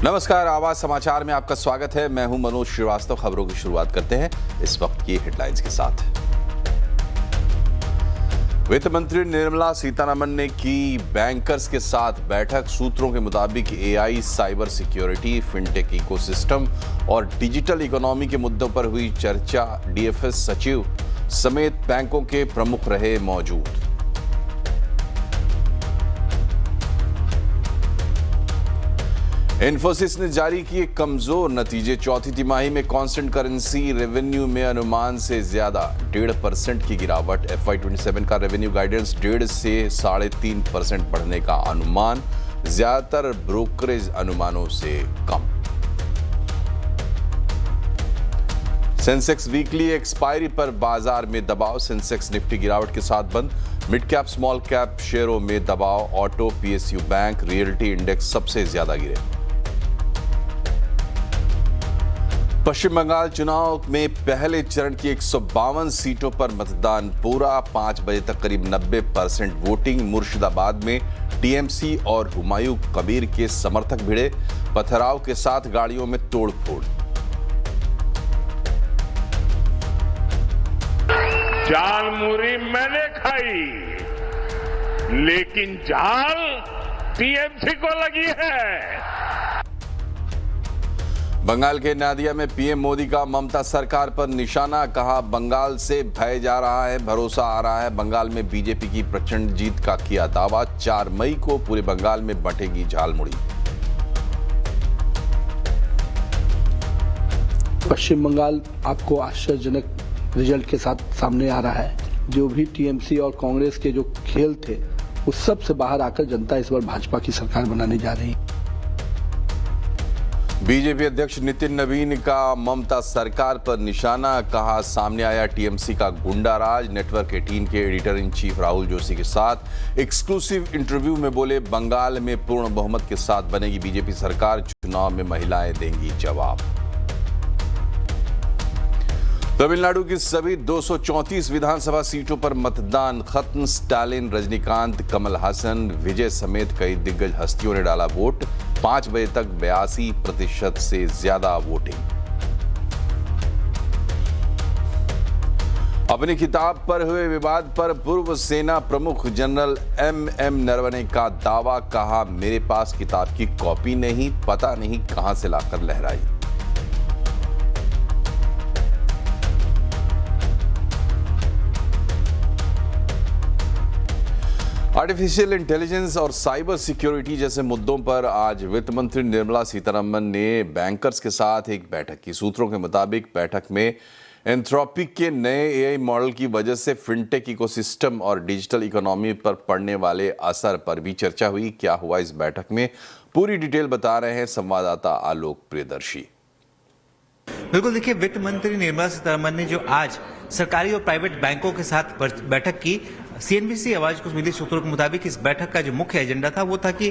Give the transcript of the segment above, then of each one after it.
नमस्कार, आवाज समाचार में आपका स्वागत है। मैं हूं मनोज श्रीवास्तव। खबरों की शुरुआत करते हैं इस वक्त की हेडलाइंस के साथ। वित्त मंत्री निर्मला सीतारमण ने की बैंकर्स के साथ बैठक। सूत्रों के मुताबिक AI, cyber security, fintech ecosystem और डिजिटल इकोनॉमी के मुद्दों पर हुई चर्चा। डीएफएस सचिव समेत बैंकों के प्रमुख रहे मौजूद। इन्फोसिस ने जारी किए कमजोर नतीजे। चौथी तिमाही में कांस्टेंट करेंसी रेवेन्यू में अनुमान से ज्यादा 1.5% की गिरावट। FY27 का रेवेन्यू गाइडेंस 1.5 से 3.5% बढ़ने का अनुमान, ज्यादातर ब्रोकरेज अनुमानों से कम। सेंसेक्स वीकली एक्सपायरी पर बाजार में दबाव। सेंसेक्स निफ्टी गिरावट के साथ बंद। मिड कैप स्मॉल कैप शेयरों में दबाव। Auto, PSU bank, realty index सबसे ज्यादा गिरे। पश्चिम बंगाल चुनाव में पहले चरण की 152 सीटों पर मतदान पूरा। 5 बजे तक करीब 90% वोटिंग। मुर्शिदाबाद में टीएमसी और हुमायूं कबीर के समर्थक भिड़े। पथराव के साथ गाड़ियों में तोड़फोड़। झालमुरी मैंने खाई, लेकिन झाल टीएमसी को लगी है। बंगाल के नादिया में पीएम मोदी का ममता सरकार पर निशाना। कहा, बंगाल से भय जा रहा है, भरोसा आ रहा है। बंगाल में बीजेपी की प्रचंड जीत का किया दावा। 4 मई को पूरे बंगाल में बंटेगी झालमुड़ी। पश्चिम बंगाल आपको आश्चर्यजनक रिजल्ट के साथ सामने आ रहा है। जो भी टीएमसी और कांग्रेस के जो खेल थे उस सब से बाहर आकर जनता इस बार भाजपा की सरकार बनाने जा रही है। बीजेपी अध्यक्ष नितिन नवीन का ममता सरकार पर निशाना। कहा, सामने आया टीएमसी का गुंडा राज। नेटवर्क 18 के editor in chief Rahul Joshi के साथ एक्सक्लूसिव इंटरव्यू में बोले, बंगाल में पूर्ण बहुमत के साथ बनेगी बीजेपी सरकार। चुनाव में महिलाएं देंगी जवाब। तमिलनाडु की सभी 234 विधानसभा सीटों पर मतदान खत्म। स्टालिन, रजनीकांत, कमल हासन, विजय समेत कई दिग्गज हस्तियों ने डाला वोट। 5 बजे तक 82% से ज्यादा वोटिंग। अपनी किताब पर हुए विवाद पर पूर्व सेना प्रमुख जनरल MM नरवणे का दावा। कहा, मेरे पास किताब की कॉपी नहीं, पता नहीं कहां से लाकर लहराई। आर्टिफिशियल इंटेलिजेंस और साइबर सिक्योरिटी जैसे मुद्दों पर आज वित्त मंत्री निर्मला सीतारमण ने बैंकर्स के साथ एक बैठक की। सूत्रों के मुताबिक बैठक में एंथ्रोपिक के नए एआई मॉडल की वजह से फिनटेक इकोसिस्टम और डिजिटल इकोनॉमी पर पड़ने वाले असर पर भी चर्चा हुई। क्या हुआ इस बैठक में, पूरी डिटेल बता रहे हैं संवाददाता आलोक प्रियदर्शी। बिल्कुल, देखिए, वित्त मंत्री निर्मला सीतारमण ने जो आज सरकारी और प्राइवेट बैंकों के साथ बैठक की, सीएनबीसी आवाज को मिली सूत्रों के मुताबिक इस बैठक का जो मुख्य एजेंडा था वो था कि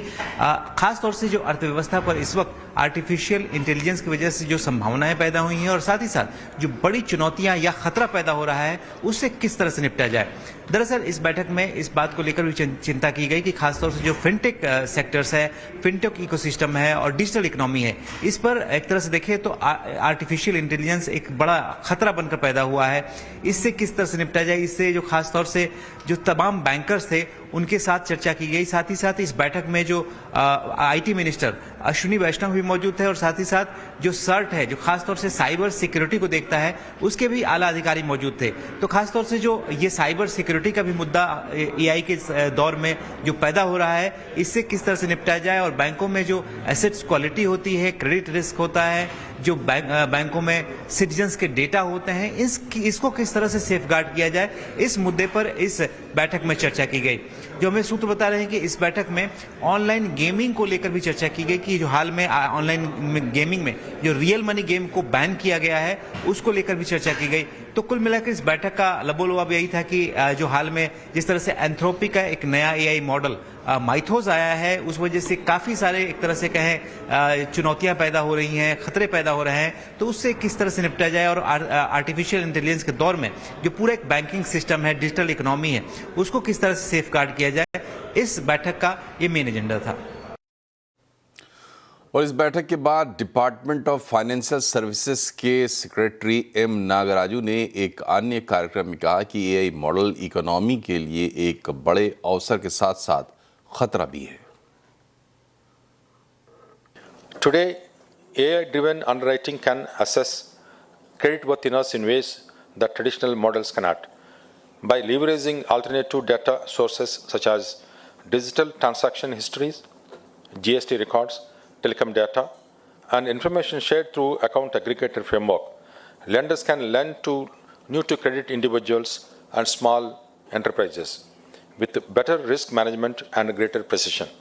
खास तौर से जो अर्थव्यवस्था पर इस वक्त आर्टिफिशियल इंटेलिजेंस की वजह से जो संभावनाएं पैदा हुई हैं और साथ ही साथ जो बड़ी चुनौतियां या खतरा पैदा हो रहा है उससे किस तरह से निपटा जाए। दरअसल इस बैठक में इस बात को लेकर भी चिंता की गई कि खासतौर से जो फिनटेक सेक्टर्स है, फिनटेक इकोसिस्टम है और डिजिटल इकोनॉमी है, इस पर एक तरह से देखें तो आर्टिफिशियल इंटेलिजेंस एक बड़ा खतरा बनकर पैदा हुआ है। इससे किस तरह से निपटा जाए, इससे जो खासतौर से जो तमाम बैंकर्स थे उनके साथ चर्चा की गई। साथ ही साथ इस बैठक में जो आईटी मिनिस्टर अश्विनी वैष्णव भी मौजूद थे और साथ ही साथ जो सर्ट है जो खासतौर से साइबर सिक्योरिटी को देखता है उसके भी आला अधिकारी मौजूद थे। तो खासतौर से जो ये साइबर सिक्योरिटी का भी मुद्दा एआई के दौर में जो पैदा हो रहा है, इससे किस तरह से निपटा जाए और बैंकों में जो एसेट्स क्वालिटी होती है, क्रेडिट रिस्क होता है, जो बैंकों में सिटीजन्स के डेटा होते हैं, इसको किस तरह से सेफगार्ड किया जाए, इस मुद्दे पर इस बैठक में चर्चा की गई। जो हमें सूत्र बता रहे हैं कि इस बैठक में ऑनलाइन गेमिंग को लेकर भी चर्चा की गई कि जो हाल में ऑनलाइन गेमिंग में जो रियल मनी गेम को बैन किया गया है उसको लेकर भी चर्चा की गई। तो कुल मिलाकर इस बैठक का लबोलबाब यही था कि जो हाल में जिस तरह से एंथ्रोपी का एक नया एआई मॉडल माइथोस आया है, उस वजह से काफ़ी सारे एक तरह से कहें चुनौतियां पैदा हो रही हैं, खतरे पैदा हो रहे हैं, तो उससे किस तरह से निपटा जाए और आर्टिफिशियल इंटेलिजेंस के दौर में जो पूरा एक बैंकिंग सिस्टम है, डिजिटल इकोनॉमी है, उसको किस तरह से सेफ गार्ड किया जाए, इस बैठक का ये मेन एजेंडा था। और इस बैठक के बाद डिपार्टमेंट ऑफ फाइनेंशियल सर्विसेज के सेक्रेटरी एम नागराजू ने एक अन्य कार्यक्रम में कहा कि एआई मॉडल इकोनॉमी के लिए एक बड़े अवसर के साथ साथ खतरा भी है। Today, AI-driven underwriting can assess creditworthiness in ways that traditional models cannot. By leveraging alternative data sources such as digital transaction histories, GST records, telecom data, and information shared through account aggregator framework, lenders can lend to new-to-credit individuals and small enterprises with better risk management and greater precision.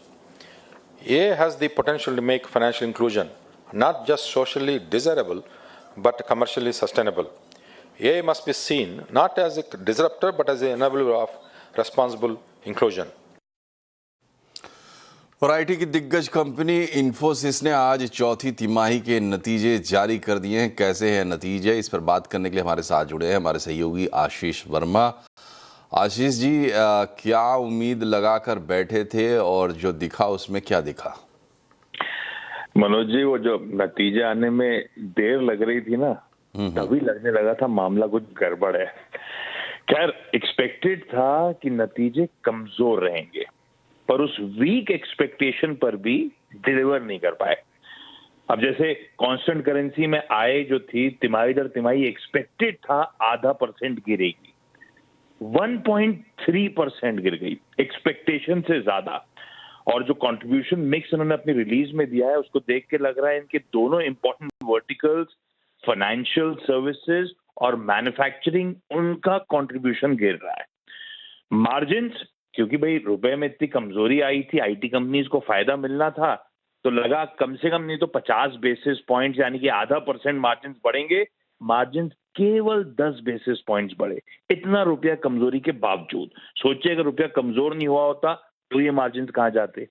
AI has the potential to make financial inclusion not just socially desirable, but commercially sustainable. AI must be seen not as a disruptor, but as an enabler of responsible inclusion. और IT की दिग्गज company Infosys ने आज चौथी तिमाही के नतीजे जारी कर दिए हैं। कैसे हैं नतीजे, इस पर बात करने के लिए हमारे साथ जुड़े हैं हमारे सहयोगी आशीष वर्मा। आशीष जी, क्या उम्मीद लगाकर बैठे थे और जो दिखा उसमें क्या दिखा? मनोज जी, वो जो नतीजे आने में देर लग रही थी ना, तभी लगने लगा था मामला कुछ गड़बड़ है। खैर, एक्सपेक्टेड था कि नतीजे कमजोर रहेंगे, पर उस वीक एक्सपेक्टेशन पर भी डिलीवर नहीं कर पाए। अब जैसे कांस्टेंट करेंसी में आय जो थी तिमाही दर तिमाही एक्सपेक्टेड था 0.5% गिरेगी, 1.3% गिर गई, एक्सपेक्टेशन से ज्यादा। और जो कंट्रीब्यूशन मिक्स उन्होंने अपनी रिलीज में दिया है उसको देख के लग रहा है इनके दोनों इंपॉर्टेंट वर्टिकल्स, फाइनेंशियल सर्विसेज और मैन्युफैक्चरिंग, उनका कंट्रीब्यूशन गिर रहा है। मार्जिन्स, क्योंकि भाई रुपए में इतनी कमजोरी आई थी, आईटी कंपनीज को फायदा मिलना था, तो लगा कम से कम नहीं तो 50 बेसिस पॉइंट्स यानी कि 0.5% मार्जिन बढ़ेंगे। मार्जिन केवल 10 बेसिस पॉइंट्स बढ़े, इतना रुपया कमजोरी के बावजूद। सोचिए अगर रुपया कमजोर नहीं हुआ होता तो ये मार्जिन कहां जाते।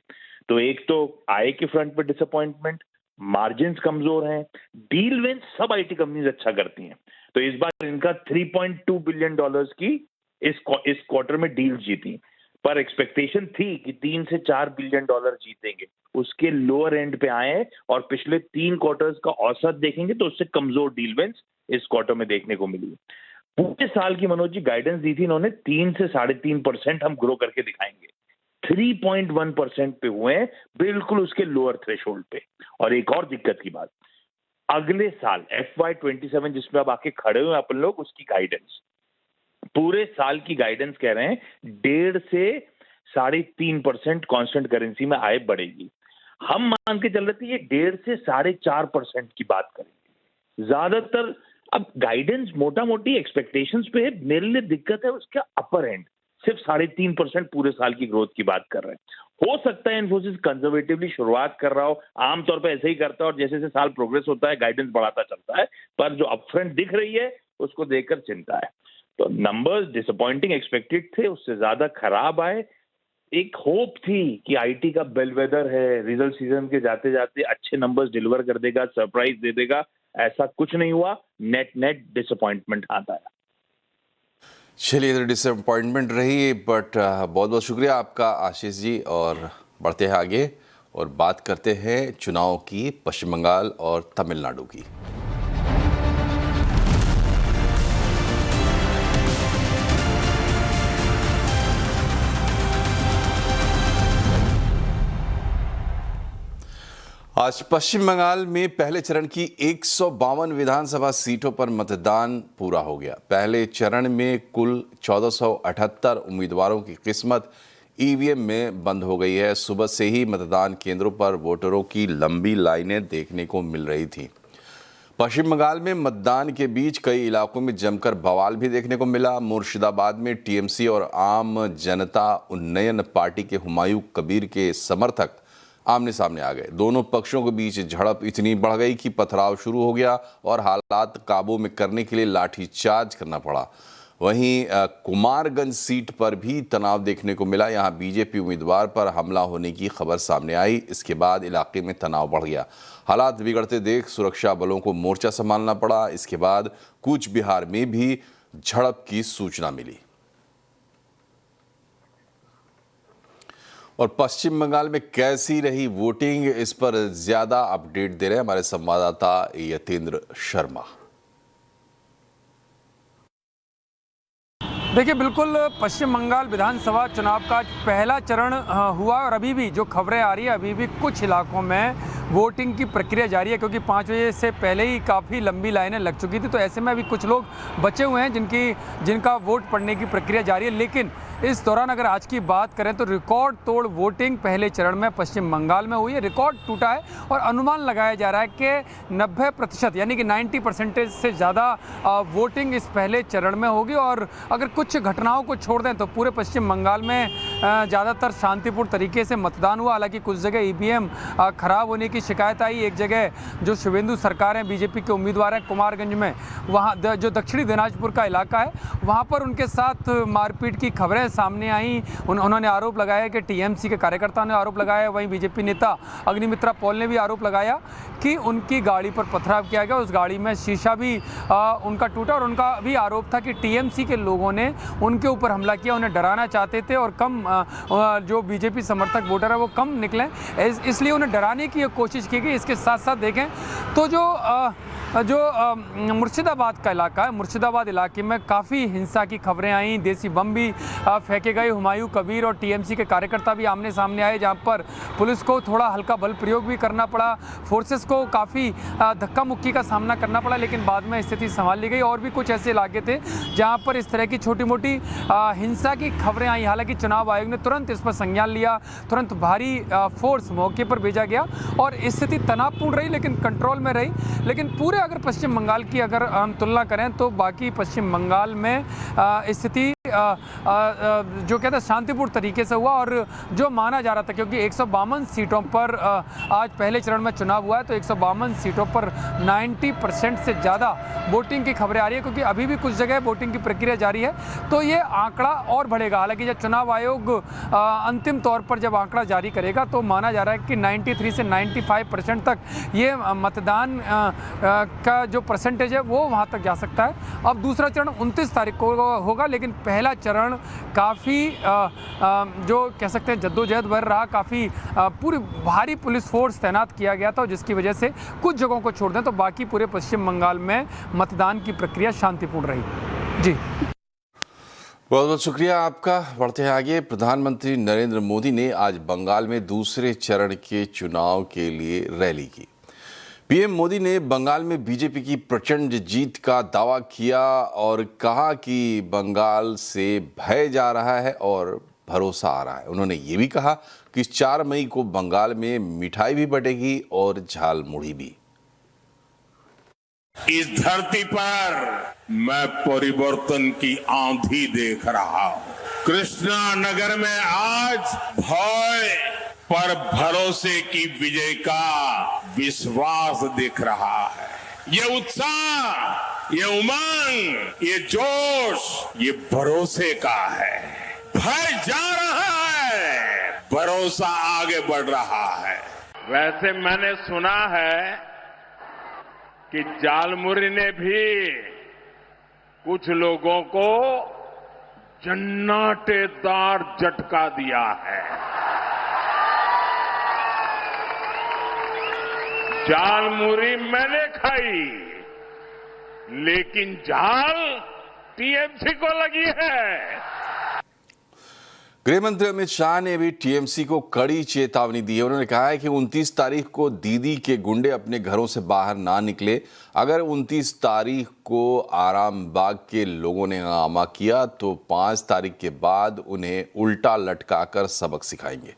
तो एक तो आय के फ्रंट पे डिसअपॉइंटमेंट, मार्जिन कमजोर हैं, डील विंस सब आईटी कंपनीज अच्छा करती हैं। तो इस बार इनका $3.2 बिलियन की इस क्वार्टर में डील जीती, पर एक्सपेक्टेशन थी कि 3 से 4 बिलियन डॉलर जीतेंगे, उसके लोअर एंड पे आए और पिछले 3 क्वार्टर्स का औसत देखेंगे तो उससे कमजोर डील विंस इस क्वार्टर में देखने को मिली। पूरे साल की मनोज जी गाइडेंस दी थी इन्होंने 3 से 3.5% हम ग्रो करके दिखाएंगे, 3.1% पे हुए, बिल्कुल उसके लोअर थ्रेशोल्ड पे। और एक और दिक्कत की बात, अगले साल FY27 जिसमें अब आके खड़े हुए अपन लोग, उसकी गाइडेंस पूरे साल की गाइडेंस कह रहे हैं 1.5 से 3.5% कांस्टेंट करेंसी में आय बढ़ेगी। हम मान के चल रहे थे ये 1.5 से 4.5% की बात करेंगे। ज्यादातर अब गाइडेंस मोटा मोटी एक्सपेक्टेशंस पे है, मेरे लिए दिक्कत है उसका अपर एंड, सिर्फ 3.5% पूरे साल की ग्रोथ की बात कर रहे हैं। हो सकता है इन्फोसिस कंजर्वेटिवली शुरुआत कर रहा हो, आमतौर पे ऐसे ही करता है और जैसे जैसे साल प्रोग्रेस होता है गाइडेंस बढ़ाता चलता है, पर जो अपफ्रंट दिख रही है उसको देखकर चिंता है। तो नंबर्स डिसअपॉइंटिंग एक्सपेक्टेड थे, उससे ज्यादा खराब आए। एक होप थी कि आईटी का बेलवेदर है, रिजल्ट सीजन के जाते जाते अच्छे नंबर्स डिलीवर कर देगा, सरप्राइज दे देगा, ऐसा कुछ नहीं हुआ। नेट डिसअपॉइंटमेंट आता है। चलिए, तो डिसअपॉइंटमेंट रही, बट बहुत बहुत शुक्रिया आपका आशीष जी। और बढ़ते हैं आगे और बात करते हैं चुनाव की, पश्चिम बंगाल और तमिलनाडु की। आज पश्चिम बंगाल में पहले चरण की 152 विधानसभा सीटों पर मतदान पूरा हो गया। पहले चरण में कुल 1478 उम्मीदवारों की किस्मत ईवीएम में बंद हो गई है। सुबह से ही मतदान केंद्रों पर वोटरों की लंबी लाइनें देखने को मिल रही थी। पश्चिम बंगाल में मतदान के बीच कई इलाकों में जमकर बवाल भी देखने को मिला। मुर्शिदाबाद में टीएमसी और आम जनता उन्नयन पार्टी के हुमायूं कबीर के समर्थक आमने सामने आ गए। दोनों पक्षों के बीच झड़प इतनी बढ़ गई कि पथराव शुरू हो गया और हालात काबू में करने के लिए लाठीचार्ज करना पड़ा। वहीं कुमारगंज सीट पर भी तनाव देखने को मिला। यहां बीजेपी उम्मीदवार पर हमला होने की खबर सामने आई। इसके बाद इलाके में तनाव बढ़ गया। हालात बिगड़ते देख सुरक्षा बलों को मोर्चा संभालना पड़ा। इसके बाद कूच बिहार में भी झड़प की सूचना मिली। और पश्चिम बंगाल में कैसी रही वोटिंग, इस पर ज्यादा अपडेट दे रहे हैं हमारे संवाददाता यतेंद्र शर्मा। देखिए, बिल्कुल पश्चिम बंगाल विधानसभा चुनाव का पहला चरण हुआ और अभी भी जो खबरें आ रही है, अभी भी कुछ इलाकों में वोटिंग की प्रक्रिया जारी है, क्योंकि 5 बजे से पहले ही काफ़ी लंबी लाइनें लग चुकी थी। तो ऐसे में अभी कुछ लोग बचे हुए हैं जिनका वोट पड़ने की प्रक्रिया जारी है। लेकिन इस दौरान अगर आज की बात करें तो रिकॉर्ड तोड़ वोटिंग पहले चरण में पश्चिम बंगाल में हुई है। रिकॉर्ड टूटा है और अनुमान लगाया जा रहा है कि 90% यानी कि 90% से ज़्यादा वोटिंग इस पहले चरण में होगी। और अगर कुछ घटनाओं को छोड़ दें तो पूरे पश्चिम बंगाल में ज़्यादातर शांतिपूर्ण तरीके से मतदान हुआ। हालांकि कुछ जगह ईवीएम खराब होने की शिकायत आई। एक जगह जो शुभेंदु सरकार हैं, बीजेपी के उम्मीदवार हैं, कुमारगंज में, वहाँ जो दक्षिणी दिनाजपुर का इलाका है, वहाँ पर उनके साथ मारपीट की खबरें सामने आई। उन्होंने आरोप लगाया कि टीएमसी के कार्यकर्ताओं ने आरोप लगाया। वहीं बीजेपी नेता अग्निमित्रा पॉल ने भी आरोप लगाया कि उनकी गाड़ी पर पथराव किया गया। उस गाड़ी में शीशा भी उनका टूटा और उनका भी आरोप था कि टीएमसी के लोगों ने उनके ऊपर हमला किया, उन्हें डराना चाहते थे और कम जो बीजेपी समर्थक वोटर है वो कम निकलें, इसलिए उन्हें डराने की कोशिश की गई। इसके साथ साथ देखें तो जो मुर्शिदाबाद का इलाका है, मुर्शिदाबाद इलाके में काफ़ी हिंसा की खबरें आई। देसी बम भी फेंके गए। हुमायूं कबीर और टीएमसी के कार्यकर्ता भी आमने सामने आए, जहां पर पुलिस को थोड़ा हल्का बल प्रयोग भी करना पड़ा, फोर्सेस को काफ़ी धक्का मुक्की का सामना करना पड़ा, लेकिन बाद में स्थिति संभाल ली गई। और भी कुछ ऐसे इलाके थे जहां पर इस तरह की छोटी मोटी हिंसा की खबरें आई। हालांकि चुनाव आयोग ने तुरंत इस पर संज्ञान लिया, तुरंत भारी फोर्स मौके पर भेजा गया और स्थिति तनावपूर्ण रही लेकिन कंट्रोल में रही। लेकिन पूरे अगर पश्चिम बंगाल की अगर हम तुलना करें तो बाकी पश्चिम बंगाल में स्थिति जो कहते हैं शांतिपूर्ण तरीके से हुआ। और जो माना जा रहा था, क्योंकि 152 सीटों पर आज पहले चरण में चुनाव हुआ है, तो 152 सीटों पर 90% से ज़्यादा वोटिंग की खबरें आ रही है, क्योंकि अभी भी कुछ जगह वोटिंग की प्रक्रिया जारी है। तो ये आंकड़ा और बढ़ेगा। हालांकि जब चुनाव आयोग अंतिम तौर पर जब आंकड़ा जारी करेगा तो माना जा रहा है कि 93 से 95% तक ये मतदान का जो परसेंटेज है वो वहाँ तक जा सकता है। अब दूसरा चरण 29 तारीख को होगा, लेकिन पहला चरण काफ़ी जो कह सकते हैं जद्दोजहद भर रहा। काफ़ी पूरी भारी पुलिस फोर्स तैनात किया गया था, जिसकी वजह से कुछ जगहों को छोड़ दें तो बाकी पूरे पश्चिम बंगाल में मतदान की प्रक्रिया शांतिपूर्ण रही। जी, बहुत बहुत शुक्रिया आपका। बढ़ते हैं आगे। प्रधानमंत्री नरेंद्र मोदी ने आज बंगाल में दूसरे चरण के चुनाव के लिए रैली की। पीएम मोदी ने बंगाल में बीजेपी की प्रचंड जीत का दावा किया और कहा कि बंगाल से भय जा रहा है और भरोसा आ रहा है। उन्होंने ये भी कहा कि 4 मई को बंगाल में मिठाई भी बटेगी और झाल मुढ़ी भी। इस धरती पर मैं परिवर्तन की आंधी देख रहा हूं। कृष्णा नगर में आज भय पर भरोसे की विजय का विश्वास दिख रहा है। ये उत्साह, ये उमंग, ये जोश, ये भरोसे का है। भय जा रहा है, भरोसा आगे बढ़ रहा है। वैसे मैंने सुना है कि झालमुरी ने भी कुछ लोगों को जन्नाटेदार झटका दिया है। झालमुरी मैंने खाई, लेकिन झाल टीएमसी को लगी है। गृह मंत्री अमित शाह ने भी टीएमसी को कड़ी चेतावनी दी है। उन्होंने कहा है कि 29 तारीख को दीदी के गुंडे अपने घरों से बाहर ना निकले। अगर 29 तारीख को आराम बाग के लोगों ने हंगामा किया तो 5 तारीख के बाद उन्हें उल्टा लटकाकर सबक सिखाएंगे।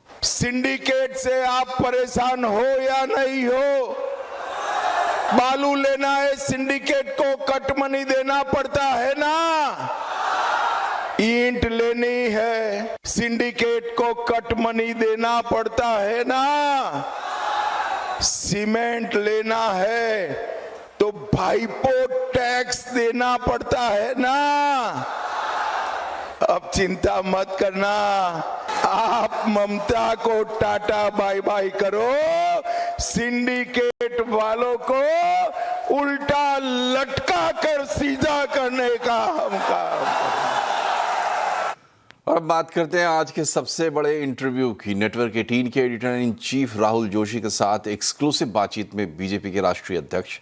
सिंडिकेट से आप परेशान हो या नहीं हो, बालू लेना है सिंडिकेट को कट मनी देना पड़ता है ना। ईंट लेनी है सिंडिकेट को कट मनी देना पड़ता है ना। सीमेंट लेना है तो भाईपो टैक्स देना पड़ता है ना। अब चिंता मत करना, आप ममता को टाटा बाय बाय करो, सिंडिकेट वालों को उल्टा लटका कर सीधा करने का हम काम। और अब बात करते हैं आज के सबसे बड़े इंटरव्यू की। नेटवर्क 18 के editor in chief Rahul Joshi के साथ एक्सक्लूसिव बातचीत में बीजेपी के राष्ट्रीय अध्यक्ष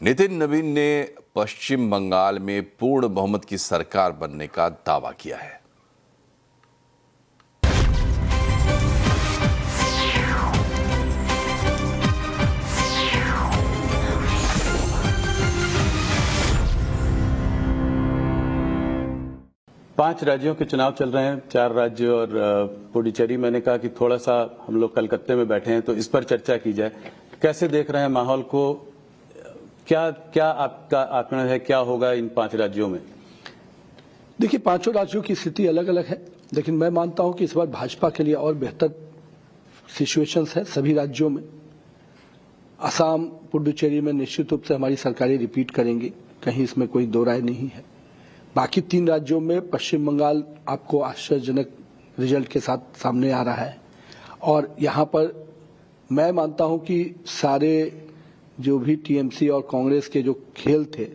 नितिन नवीन ने पश्चिम बंगाल में पूर्ण बहुमत की सरकार बनने का दावा किया है। पांच राज्यों के चुनाव चल रहे हैं, 4 राज्य और पुडुचेरी। मैंने कहा कि थोड़ा सा हम लोग कलकत्ते में बैठे हैं तो इस पर चर्चा की जाए। कैसे देख रहे हैं माहौल को? क्या आपका आकलन है, क्या होगा इन 5 राज्यों में? देखिए, पांचों राज्यों की स्थिति अलग अलग है, लेकिन मैं मानता हूं कि इस बार भाजपा के लिए और बेहतर सिचुएशंस है सभी राज्यों में। असम, पुडुचेरी में निश्चित रूप से हमारी सरकारें रिपीट करेंगी, कहीं इसमें कोई दो राय नहीं है। बाकी 3 राज्यों में पश्चिम बंगाल आपको आश्चर्यजनक रिजल्ट के साथ सामने आ रहा है, और यहां पर मैं मानता हूं कि सारे जो भी टीएमसी और कांग्रेस के जो खेल थे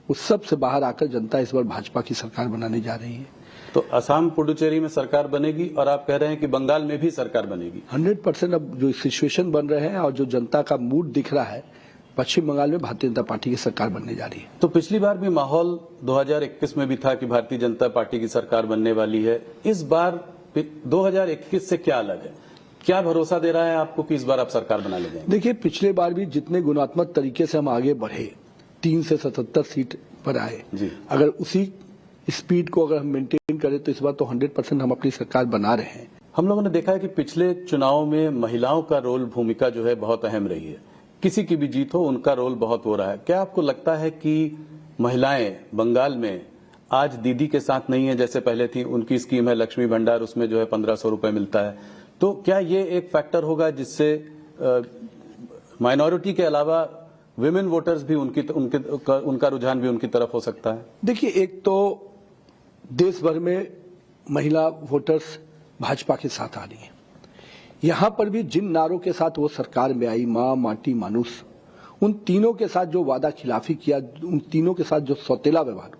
उस सब से बाहर आकर जनता इस बार भाजपा की सरकार बनाने जा रही है। तो असम पुडुचेरी में सरकार बनेगी और आप कह रहे हैं कि बंगाल में भी सरकार बनेगी? 100% अब जो सिचुएशन बन रहे हैं और जो जनता का मूड दिख रहा है, पश्चिम बंगाल में भारतीय जनता पार्टी की सरकार बनने जा रही है। तो पिछली बार भी माहौल 2021 में भी था कि भारतीय जनता पार्टी की सरकार बनने वाली है। इस बार 2021 से क्या अलग है? क्या भरोसा दे रहा है आपको कि इस बार आप सरकार बना ले जाएंगे? देखिए, पिछले बार भी जितने गुणात्मक तरीके से हम आगे बढ़े, 3 से 77 सीट पर आए, अगर उसी स्पीड को अगर हम मेंटेन करें तो इस बार तो 100% हम अपनी सरकार बना रहे हैं। हम लोगों ने देखा है कि पिछले चुनाव में महिलाओं का रोल, भूमिका जो है बहुत अहम रही है। किसी की भी जीत हो, उनका रोल बहुत हो रहा है। क्या आपको लगता है कि महिलाएं बंगाल में आज दीदी के साथ नहीं है जैसे पहले थी? उनकी स्कीम है लक्ष्मी भंडार, उसमें जो है 1500 रुपए मिलता है। तो क्या ये एक फैक्टर होगा जिससे माइनॉरिटी के अलावा विमेन वोटर्स भी उनका रुझान भी उनकी तरफ हो सकता है? देखिए, एक तो देश भर में महिला वोटर्स भाजपा के साथ आ रही है। यहां पर भी जिन नारों के साथ वो सरकार में आई, मां, माटी, मानुष, उन तीनों के साथ जो वादा खिलाफी किया, उन तीनों के साथ जो सौतेला व्यवहार,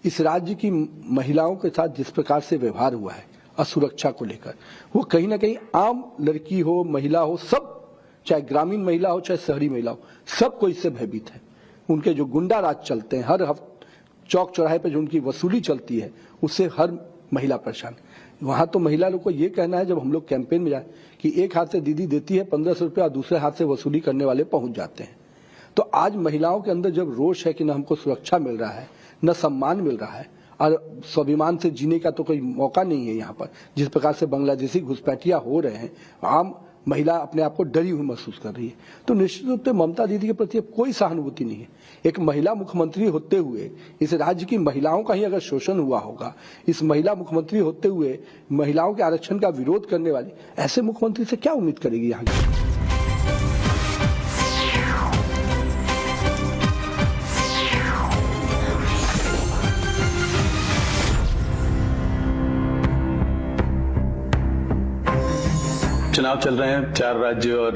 इस राज्य की महिलाओं के साथ जिस प्रकार से व्यवहार हुआ है असुरक्षा को लेकर, वो कहीं ना कहीं आम लड़की हो, महिला हो, सब, चाहे ग्रामीण महिला हो चाहे शहरी महिला हो, सबको इससे भयभीत है। उनके जो गुंडा राज चलते हैं, हर चौक चौराहे पर जो उनकी वसूली चलती है, उससे हर महिला परेशान। वहां तो महिला लोग को ये कहना है, जब हम लोग कैंपेन में जाए, कि एक हाथ से दीदी देती है 1500 रुपया और दूसरे हाथ से वसूली करने वाले पहुंच जाते हैं। तो आज महिलाओं के अंदर जब रोष है कि न हमको सुरक्षा मिल रहा है, न सम्मान मिल रहा है, और स्वाभिमान से जीने का तो कोई मौका नहीं है यहाँ पर, जिस प्रकार से बांग्लादेशी घुसपैठिया हो रहे हैं, आम महिला अपने आप को डरी हुई महसूस कर रही है। तो निश्चित रूप से ममता दीदी के प्रति अब कोई सहानुभूति नहीं है। एक महिला मुख्यमंत्री होते हुए इस राज्य की महिलाओं का ही अगर शोषण हुआ होगा, इस महिला मुख्यमंत्री होते हुए महिलाओं के आरक्षण का विरोध करने वाली ऐसे मुख्यमंत्री से क्या उम्मीद करेगी यहाँ की? चुनाव चल रहे हैं, 4 राज्य और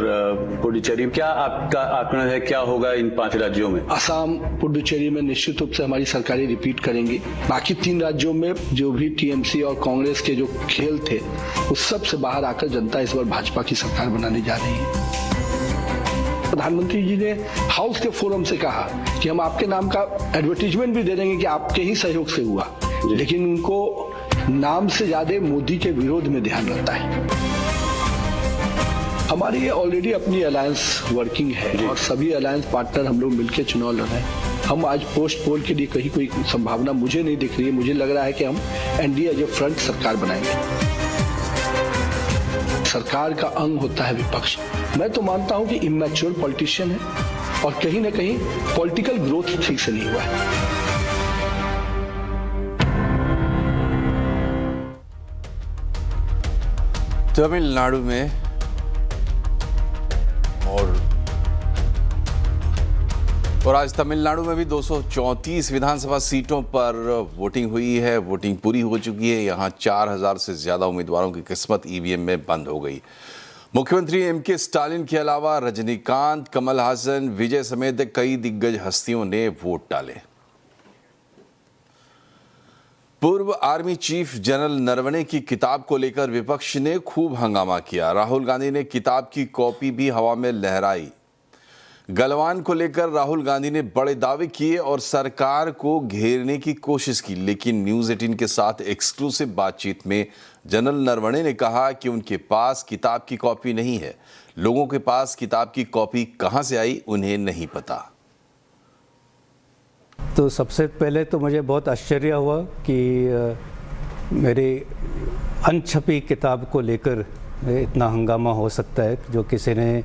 पुडुचेरी। क्या आपका आकलन है, क्या होगा इन 5 राज्यों में? असम, पुडुचेरी में निश्चित रूप से हमारी सरकारें रिपीट करेंगी। बाकी 3 राज्यों में जो भी टीएमसी और कांग्रेस के जो खेल थे उस सब से बाहर आकर जनता इस बार भाजपा की सरकार बनाने जा रही है। प्रधानमंत्री जी ने हाउस के फोरम से कहा कि हम आपके नाम का एडवर्टीजमेंट भी दे देंगे कि आपके ही सहयोग से हुआ, लेकिन उनको नाम से ज्यादा मोदी के विरोध में ध्यान रहता है। हमारी ऑलरेडी अपनी अलायंस वर्किंग है और सभी अलायंस पार्टनर हम लोग मिलकर चुनाव लड़ रहे हैं। हम आज पोस्ट पोल के लिए कहीं कोई संभावना मुझे नहीं दिख रही है। मुझे लग रहा है कि हम एनडीए एज ए फ्रंट सरकार बनाएंगे। सरकार का अंग होता है विपक्ष। मैं तो मानता हूं कि इमैच्योर पॉलिटिशियन है और कहीं ना कहीं पॉलिटिकल ग्रोथ ठीक से नहीं हुआ है। तमिलनाडु में और आज तमिलनाडु में भी 234 विधानसभा सीटों पर वोटिंग हुई है। वोटिंग पूरी हो चुकी है। यहां 4000 से ज्यादा उम्मीदवारों की किस्मत ईवीएम में बंद हो गई। मुख्यमंत्री एमके स्टालिन के अलावा रजनीकांत, कमल हासन, विजय समेत कई दिग्गज हस्तियों ने वोट डाले। पूर्व आर्मी चीफ जनरल नरवणे की किताब को लेकर विपक्ष ने खूब हंगामा किया। राहुल गांधी ने किताब की कॉपी भी हवा में लहराई। गलवान को लेकर राहुल गांधी ने बड़े दावे किए और सरकार को घेरने की कोशिश की, लेकिन न्यूज़ 18 के साथ एक्सक्लूसिव बातचीत में जनरल नरवणे ने कहा कि उनके पास किताब की कॉपी नहीं है। लोगों के पास किताब की कॉपी कहां से आई उन्हें नहीं पता। तो सबसे पहले तो मुझे बहुत आश्चर्य हुआ कि मेरी अनछपी किताब को लेकर इतना हंगामा हो सकता है जो किसी ने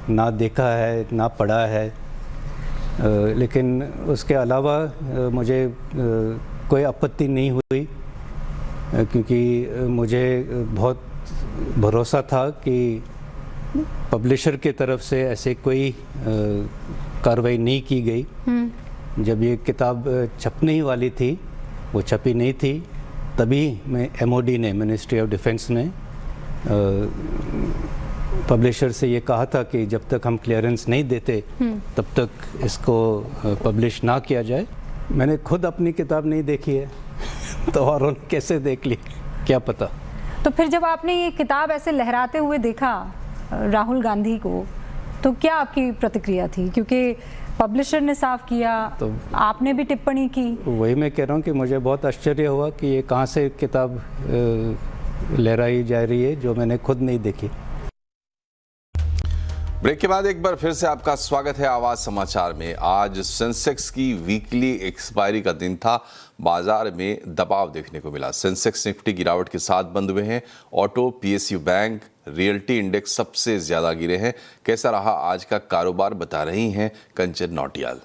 ना देखा है ना पढ़ा है। लेकिन उसके अलावा मुझे कोई आपत्ति नहीं हुई, क्योंकि मुझे बहुत भरोसा था कि पब्लिशर के तरफ से ऐसे कोई कार्रवाई नहीं की गई। जब ये किताब छपने ही वाली थी, वो छपी नहीं थी, तभी MOD ने, मिनिस्ट्री ऑफ डिफेंस ने पब्लिशर से ये कहा था कि जब तक हम क्लियरेंस नहीं देते तब तक इसको पब्लिश ना किया जाए। मैंने खुद अपनी किताब नहीं देखी है तो और उन्होंने कैसे देख ली क्या पता। तो फिर जब आपने ये किताब ऐसे लहराते हुए देखा राहुल गांधी को, तो क्या आपकी प्रतिक्रिया थी? क्योंकि पब्लिशर ने साफ किया, तो आपने भी टिप्पणी की। वही मैं कह रहा हूँ कि मुझे बहुत आश्चर्य हुआ कि ये कहाँ से किताब लहराई जा रही है जो मैंने खुद नहीं देखी। ब्रेक के बाद एक बार फिर से आपका स्वागत है आवाज समाचार में। आज सेंसेक्स की वीकली एक्सपायरी का दिन था। बाजार में दबाव देखने को मिला। सेंसेक्स निफ्टी गिरावट के साथ बंद हुए हैं। Auto, PSU bank, realty index सबसे ज्यादा गिरे हैं। कैसा रहा आज का कारोबार, बता रही हैं कंचन नौटियाल।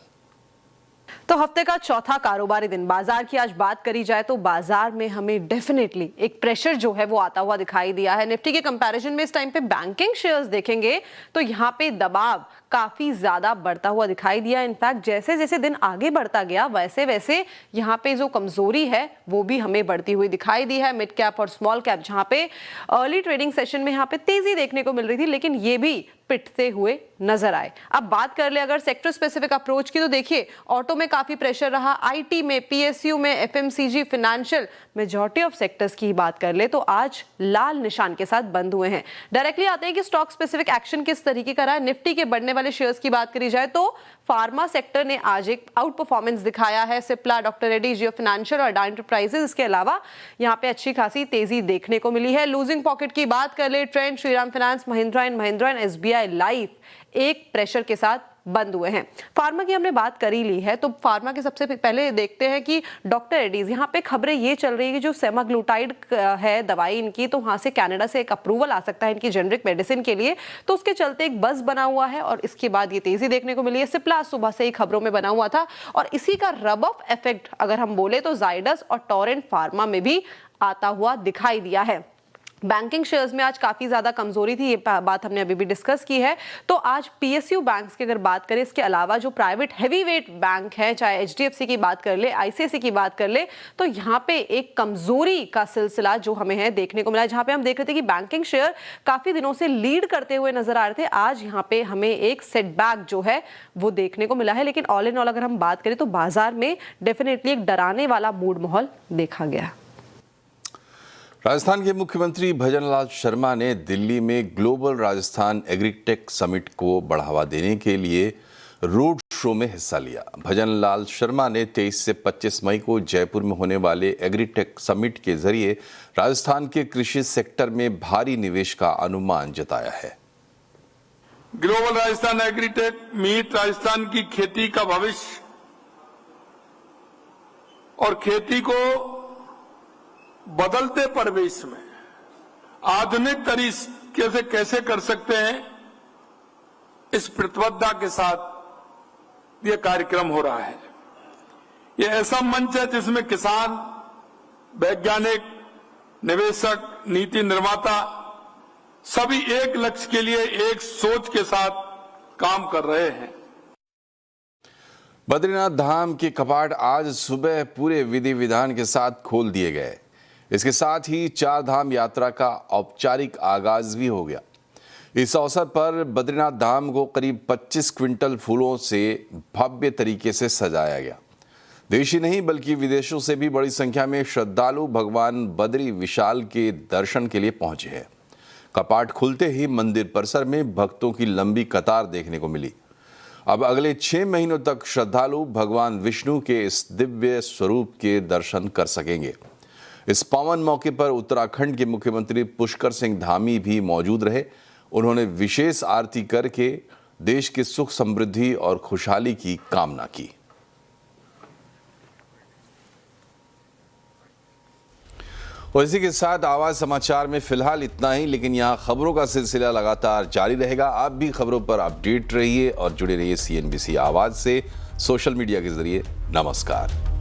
तो हफ्ते का चौथा कारोबारी दिन बाजार की आज बात करी जाए तो बाजार में हमें डेफिनेटली एक प्रेशर जो है वो आता हुआ दिखाई दिया है। निफ्टी के कंपैरिजन में इस टाइम पे बैंकिंग शेयर्स देखेंगे तो यहाँ पे दबाव काफी ज्यादा बढ़ता हुआ दिखाई दिया। इनफैक्ट जैसे जैसे दिन आगे बढ़ता गया वैसे वैसे यहाँ पे जो कमजोरी है वो भी हमें बढ़ती हुई दिखाई दी है। मिड कैप और स्मॉल कैप जहाँ पे अर्ली ट्रेडिंग सेशन में यहाँ पे तेजी देखने को मिल रही थी, लेकिन ये भी पिटते हुए नजर आए। अब बात कर ले अगर सेक्टर स्पेसिफिक अप्रोच की, तो देखिए ऑटो में काफी प्रेशर रहा, IT में, PSU में, FMCG, financial, majority of sectors की बात कर ले तो आज लाल निशान के साथ बंद हुए हैं। डायरेक्टली आते हैं कि स्टॉक स्पेसिफिक एक्शन किस तरीके का रहा। निफ्टी के बढ़ने वाले शेयर्स की बात करी जाए तो फार्मा सेक्टर ने आज एक आउट परफॉर्मेंस दिखाया है। सिप्ला, डॉक्टर रेड्डी, जियो फाइनेंशियल और अडानी एंटरप्राइजेज, इसके अलावा यहाँ पे अच्छी खासी तेजी देखने को मिली है। लूजिंग पॉकेट की बात कर ले, trend, Shriram finance, Mahindra and Mahindra and SBI life एक प्रेशर के साथ बंद हुए हैं। फार्मा की हमने बात कर ही ली है तो फार्मा के सबसे पहले देखते हैं कि डॉक्टर रेड्डीज, यहाँ पे खबरें ये चल रही है कि जो सेमाग्लूटाइड है दवाई इनकी, तो वहां से कनाडा से एक अप्रूवल आ सकता है इनकी जेनरिक मेडिसिन के लिए, तो उसके चलते एक बस बना हुआ है और इसके बाद ये तेजी देखने को मिली है। सिप्ला सुबह से ही खबरों में बना हुआ था और इसी का रब ऑफ इफेक्ट अगर हम बोले तो जाइडस और टोरेंट फार्मा में भी आता हुआ दिखाई दिया है। बैंकिंग शेयर्स में आज काफी ज्यादा कमजोरी थी, ये बात हमने अभी भी डिस्कस की है। तो आज PSU बैंक्स की अगर बात करें, इसके अलावा जो प्राइवेट हैवीवेट बैंक है, चाहे HDFC की बात कर ले, ICICI की बात कर ले, तो यहाँ पे एक कमजोरी का सिलसिला जो हमें है देखने को मिला, जहां पे हम देख रहे थे कि बैंकिंग शेयर काफी दिनों से लीड करते हुए नजर आ रहे थे। आज यहाँ पे हमें एक सेटबैक जो है वो देखने को मिला है, लेकिन ऑल इन ऑल अगर हम बात करें तो बाजार में डेफिनेटली एक डराने वाला मूड माहौल देखा गया। राजस्थान के मुख्यमंत्री भजनलाल शर्मा ने दिल्ली में ग्लोबल राजस्थान एग्रीटेक समिट को बढ़ावा देने के लिए रोड शो में हिस्सा लिया। भजनलाल शर्मा ने 23 से 25 मई को जयपुर में होने वाले एग्रीटेक समिट के जरिए राजस्थान के कृषि सेक्टर में भारी निवेश का अनुमान जताया है। Global Rajasthan agritech meet Rajasthan की खेती का भविष्य और खेती को बदलते परिवेश में आधुनिक तरीके से कैसे कर सकते हैं, इस प्रतिबद्धता के साथ यह कार्यक्रम हो रहा है। यह ऐसा मंच है जिसमें किसान, वैज्ञानिक, निवेशक, नीति निर्माता सभी एक लक्ष्य के लिए एक सोच के साथ काम कर रहे हैं। बद्रीनाथ धाम के कपाट आज सुबह पूरे विधि विधान के साथ खोल दिए गए। इसके साथ ही 4 धाम यात्रा का औपचारिक आगाज भी हो गया। इस अवसर पर बद्रीनाथ धाम को करीब 25 क्विंटल फूलों से भव्य तरीके से सजाया गया। देश ही नहीं बल्कि विदेशों से भी बड़ी संख्या में श्रद्धालु भगवान बद्री विशाल के दर्शन के लिए पहुंचे हैं। कपाट खुलते ही मंदिर परिसर में भक्तों की लंबी कतार देखने को मिली। अब अगले 6 महीनों तक श्रद्धालु भगवान विष्णु के इस दिव्य स्वरूप के दर्शन कर सकेंगे। इस पावन मौके पर उत्तराखंड के मुख्यमंत्री पुष्कर सिंह धामी भी मौजूद रहे। उन्होंने विशेष आरती करके देश की सुख समृद्धि और खुशहाली की कामना की। और इसी के साथ आवाज समाचार में फिलहाल इतना ही, लेकिन यहाँ खबरों का सिलसिला लगातार जारी रहेगा। आप भी खबरों पर अपडेट रहिए और जुड़े रहिए CNBC आवाज से सोशल मीडिया के जरिए। नमस्कार।